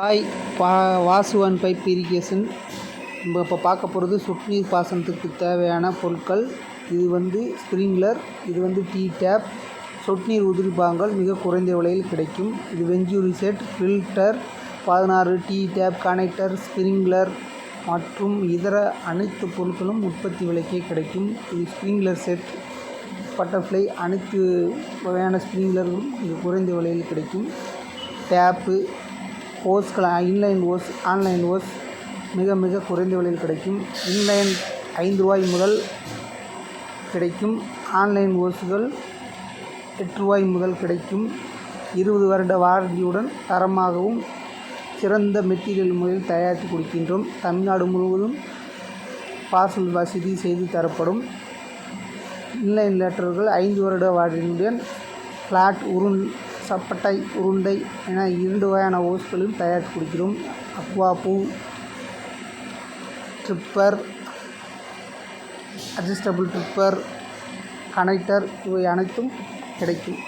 Hi Vasu and pipe irrigation. நம்ம இப்போ பார்க்க போகிறது சொட்டு நீர் பாசனத்துக்கு தேவையான பொருட்கள். இது ஸ்ப்ரிங்க்லர், இது டீ டேப், சொட்டு நீர் உதிரிபாகங்கள் மிக குறைந்த விலையில் கிடைக்கும். இது venturi set, filter 16, tee tape, connector, sprinkler மற்றும் இதர அனைத்து பொருட்களும் உற்பத்தி விலைக்கே கிடைக்கும். இது ஸ்ப்ரிங்க்லர் செட், பட்டர்ஃப்ளை அனைத்து வகையான ஸ்ப்ரிங்க்லர்களும் மிக குறைந்த விலையில் கிடைக்கும். டேப்பு, ஓஸ்கள், இன்லைன் ஓஸ், ஆன்லைன் ஓஸ் மிக குறைந்த விலையில் கிடைக்கும். இன்லைன் ரூ. 5 முதல் கிடைக்கும். ஆன்லைன் ஓஸ்கள் ரூ. 8 முதல் கிடைக்கும். 20 வருட வாரண்டியுடன் தரமாகவும் சிறந்த மெட்டீரியல் முறையில் தயாரித்து கொடுக்கின்றோம். தமிழ்நாடு முழுவதும் பார்சல் வசதி செய்து தரப்படும். இன்லைன் லேட்டர்கள் 5 வருட வாரண்டியுடன் ஃப்ளாட், சப்பட்டை, உருண்டை என 2 வகையான ஓஸ்களையும் தயாரித்து கொடுக்கிறோம். அக்வா பூ, ட்ரிப்பர், அட்ஜஸ்டபிள் ட்ரிப்பர், கனெக்டர் இவை அனைத்தும் கிடைக்கும்.